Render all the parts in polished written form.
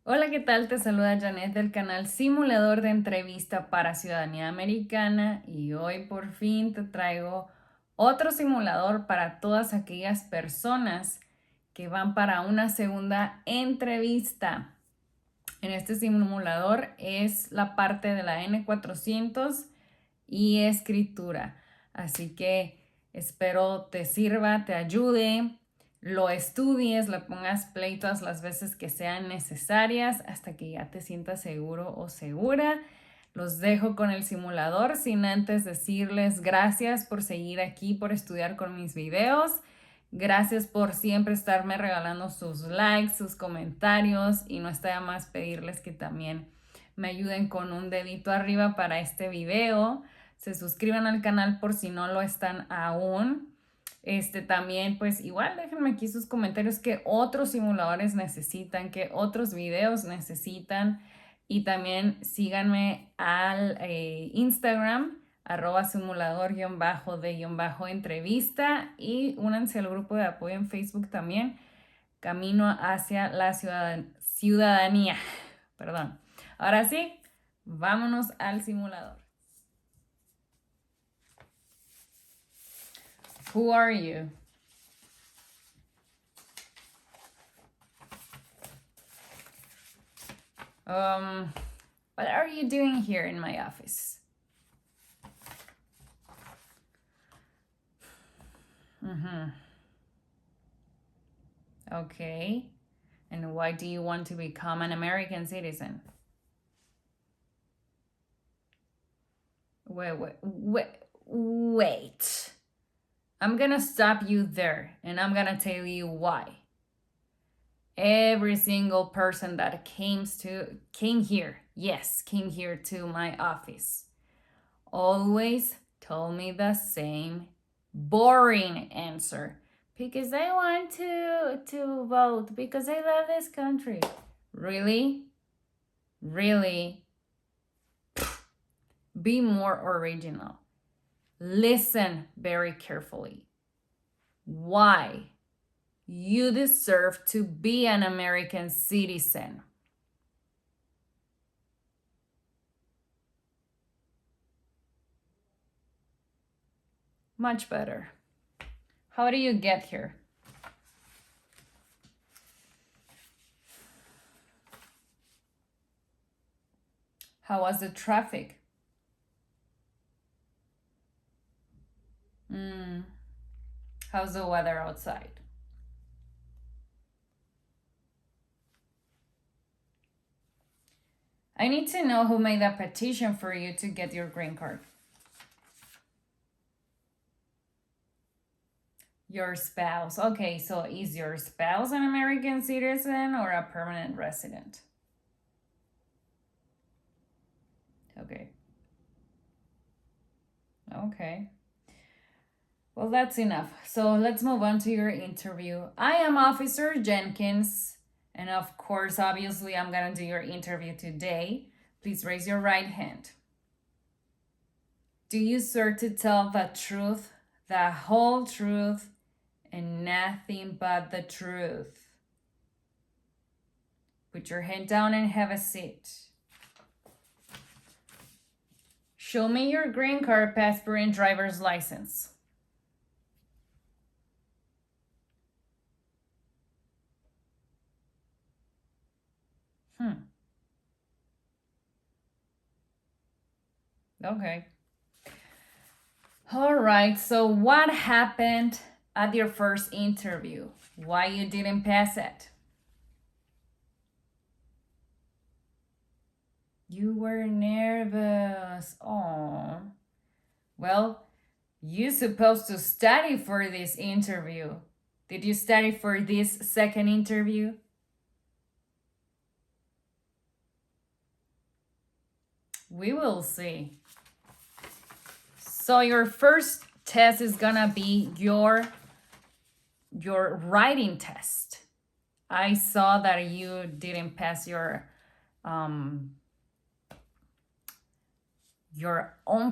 Hola, ¿qué tal? Te saluda Janet del canal Simulador de Entrevista para Ciudadanía Americana y hoy por fin te traigo otro simulador para todas aquellas personas que van para una segunda entrevista. En este simulador es la parte de la N-400 y escritura. Así que espero te sirva, te ayude, lo estudies, le pongas play todas las veces que sean necesarias hasta que ya te sientas seguro o segura. Los dejo con el simulador sin antes decirles gracias por seguir aquí, por estudiar con mis videos. Gracias por siempre estarme regalando sus likes, sus comentarios y no está de más pedirles que también me ayuden con un dedito arriba para este video. Se suscriban al canal por si no lo están aún. También, pues igual déjenme aquí sus comentarios qué otros simuladores necesitan, qué otros videos necesitan. Y también síganme al Instagram, @simulador_de_entrevista y únanse al grupo de apoyo en Facebook también, Camino hacia la Ciudadanía. Perdón. Ahora sí, vámonos al simulador. Who are you? What are you doing here in my office? Okay. And why do you want to become an American citizen? Wait. I'm gonna stop you there and I'm gonna tell you why. Every single person that came here to my office, always told me the same boring answer. Because I want to vote, because I love this country. Really? Really? Be more original. Listen very carefully. Why? You deserve to be an American citizen. Much better. How do you get here? How was the traffic? How's the weather outside? I need to know who made a petition for you to get your green card. Your spouse. Okay, so is your spouse an American citizen or a permanent resident? Okay. Okay. Well, that's enough. So let's move on to your interview. I am Officer Jenkins, and of course, obviously, I'm gonna do your interview today. Please raise your right hand. Do you swear to tell the truth, the whole truth, and nothing but the truth? Put your head down and have a seat. Show me your green card, passport, and driver's license. Okay. All right, so what happened at your first interview? Why you didn't pass it? You were nervous. Oh. Well, you're supposed to study for this interview. Did you study for this second interview? We will see. So your first test is gonna be your writing test. I saw that you didn't pass your own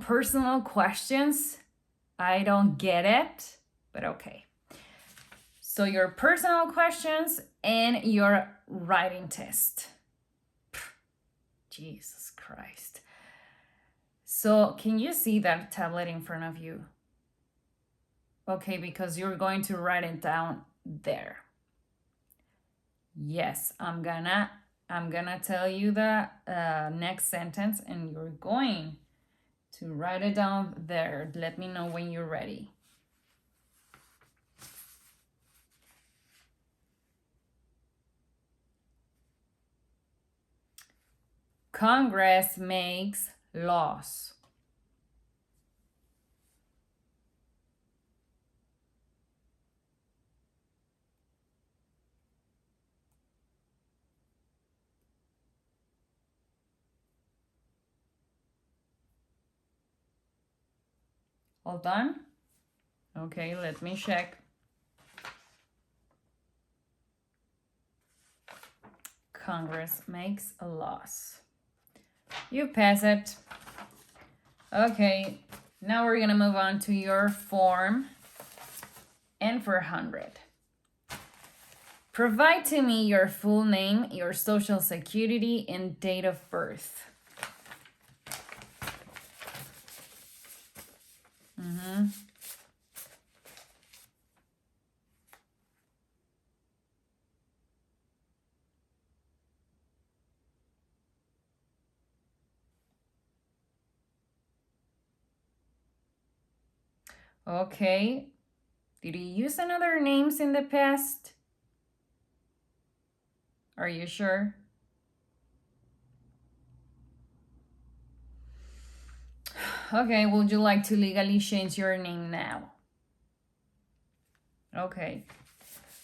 personal questions. I don't get it, but okay. So your personal questions and your writing test. Jesus Christ. So can you see that tablet in front of you? Okay, because you're going to write it down there. Yes, I'm gonna tell you the next sentence and you're going to write it down there. Let me know when you're ready. Congress makes laws. All done? Okay, let me check. Congress makes laws. You pass it. Okay, now we're gonna move on to your form N-400. Provide to me your full name, your social security, and date of birth. Okay. Did you use another names in the past? Are you sure? Okay, would you like to legally change your name now? Okay.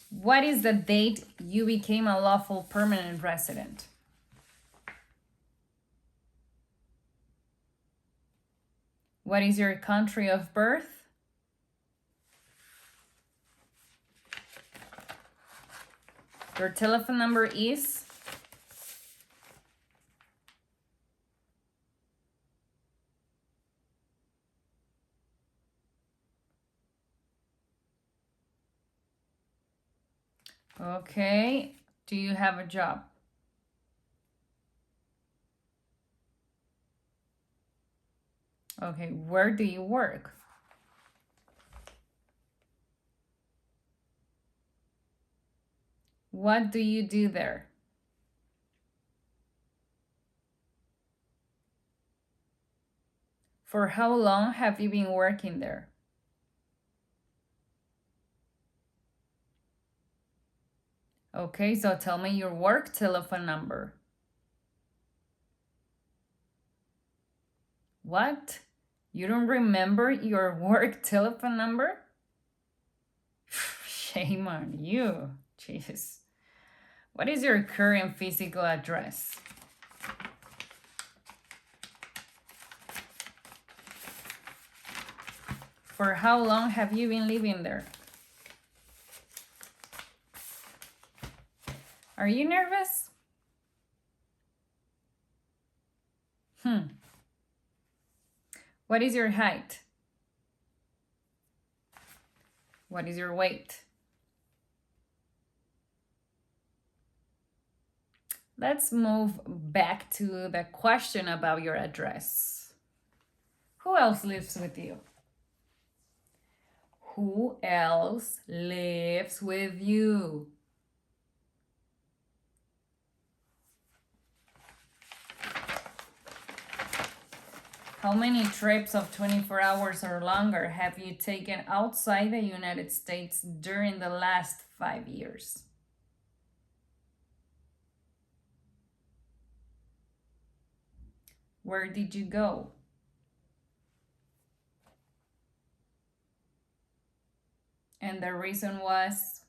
What is the date you became a lawful permanent resident? What is your country of birth? Your telephone number is? Okay. Do you have a job? Okay, where do you work? What do you do there? For how long have you been working there? Okay, so tell me your work telephone number. What? You don't remember your work telephone number? Shame on you. Jeez. What is your current physical address? For how long have you been living there? Are you nervous? What is your height? What is your weight? Let's move back to the question about your address. Who else lives with you? Who else lives with you? How many trips of 24 hours or longer have you taken outside the United States during the last 5 years? Where did you go? And the reason was?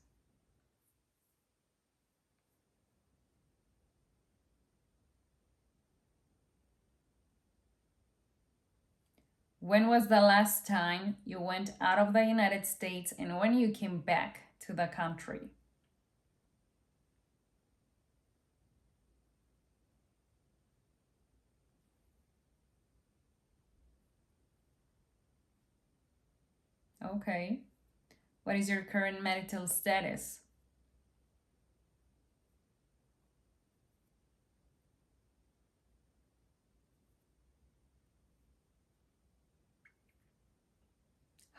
When was the last time you went out of the United States and when you came back to the country? Okay. What is your current marital status?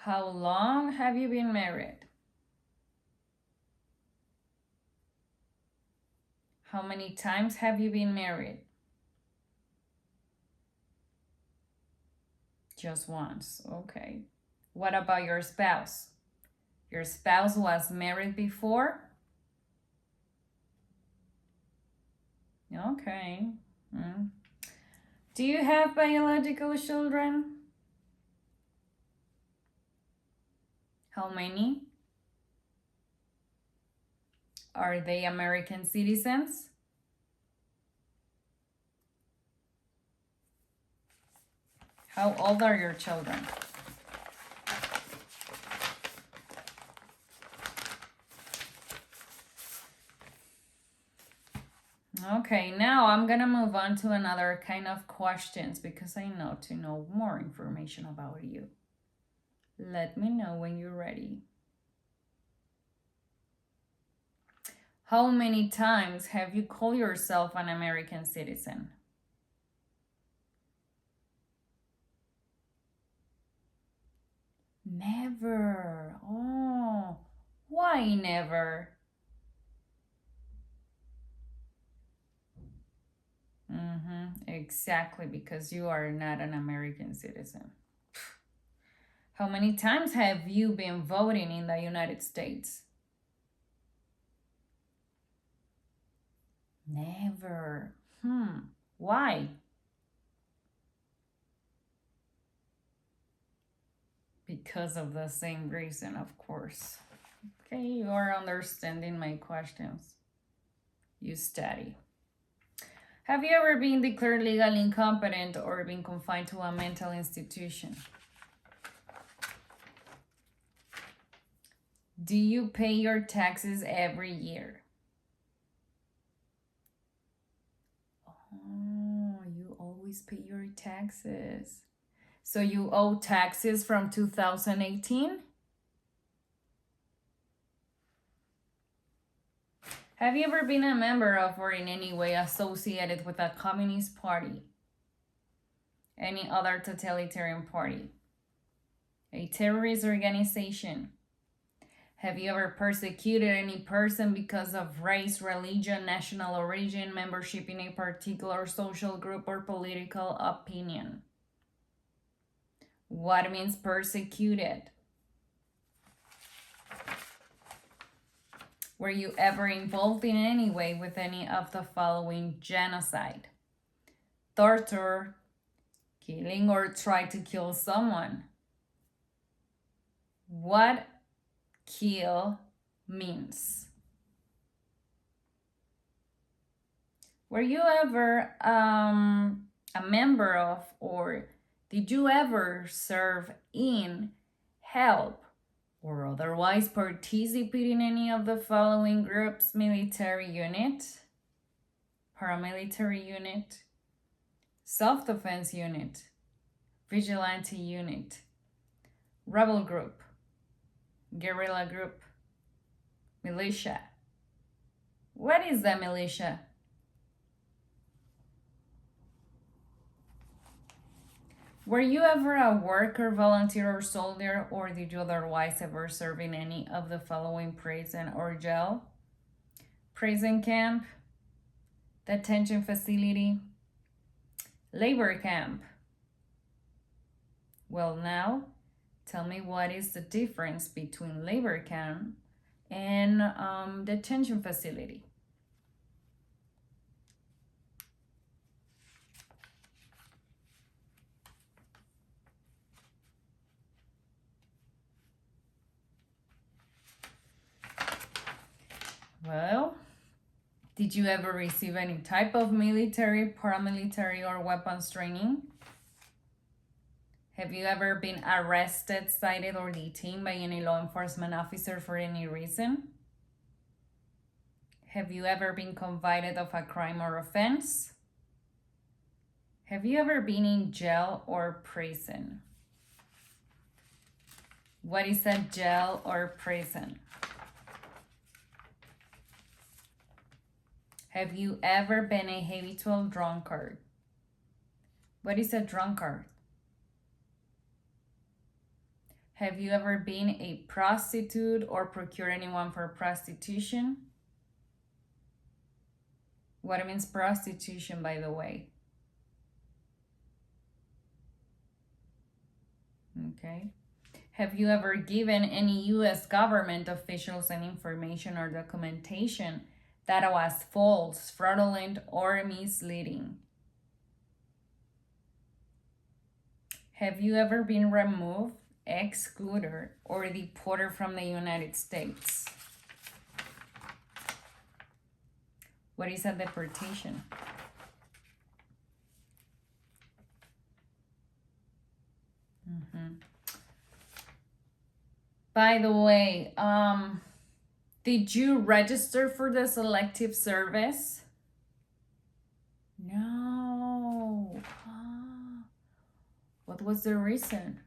How long have you been married? How many times have you been married? Just once. Okay. What about your spouse? Your spouse was married before? Okay. Do you have biological children? How many? Are they American citizens? How old are your children? Okay, now I'm gonna move on to another kind of questions because I know to know more information about you. Let me know when you're ready. How many times have you called yourself an American citizen? Never. Oh, why never? Exactly, because you are not an American citizen. How many times have you been voting in the United States? Never. Why? Because of the same reason, of course. Okay, you are understanding my questions. You study. Have you ever been declared legally incompetent or been confined to a mental institution? Do you pay your taxes every year? Oh, you always pay your taxes. So you owe taxes from 2018? Have you ever been a member of or in any way associated with a communist party? Any other totalitarian party? A terrorist organization? Have you ever persecuted any person because of race, religion, national origin, membership in a particular social group, or political opinion? What means persecuted? Were you ever involved in any way with any of the following: genocide, torture, killing or try to kill someone? What kill means? Were you ever a member of, or did you ever serve in, help, or otherwise participate in any of the following groups: military unit, paramilitary unit, self-defense unit, vigilante unit, rebel group, guerrilla group, militia? What is the militia? Were you ever a worker, volunteer, or soldier, or did you otherwise ever serve in any of the following: prison or jail, prison camp, detention facility, labor camp? Well, now tell me, what is the difference between labor camp and detention facility? Well, did you ever receive any type of military, paramilitary, or weapons training? Have you ever been arrested, cited, or detained by any law enforcement officer for any reason? Have you ever been convicted of a crime or offense? Have you ever been in jail or prison? What is a jail or prison? Have you ever been a habitual drunkard? What is a drunkard? Have you ever been a prostitute or procured anyone for prostitution? What means prostitution, by the way? Okay. Have you ever given any U.S. government officials any information or documentation that was false, fraudulent, or misleading? Have you ever been removed, excluded, or deported from the United States? What is a deportation? By the way, did you register for the selective service? No. What was the reason?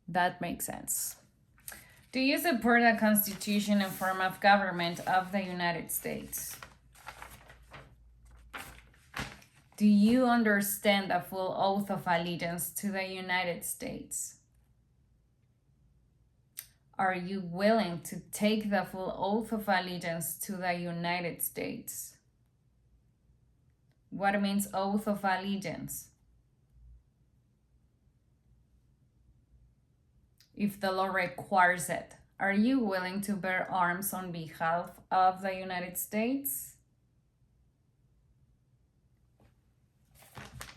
That makes sense. Do you support the Constitution and form of government of the United States? Do you understand the full oath of allegiance to the United States? Are you willing to take the full oath of allegiance to the United States? What means oath of allegiance? If the law requires it, are you willing to bear arms on behalf of the United States?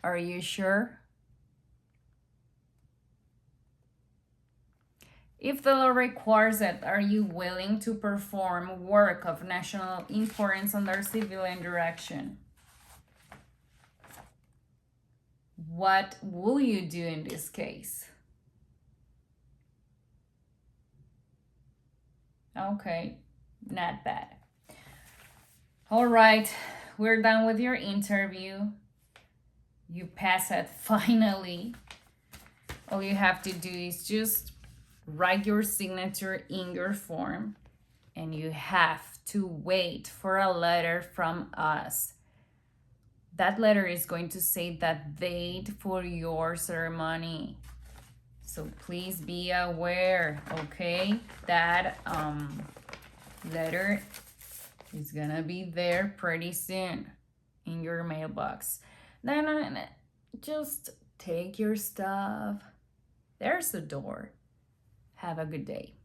Are you sure? If the law requires it, are you willing to perform work of national importance under civilian direction? What will you do in this case? Okay, not bad. All right, we're done with your interview. You pass it finally. All you have to do is just write your signature in your form, and you have to wait for a letter from us. That letter is going to say the date for your ceremony. So please be aware, okay? That letter is gonna be there pretty soon in your mailbox. No, just take your stuff. There's the door. Have a good day.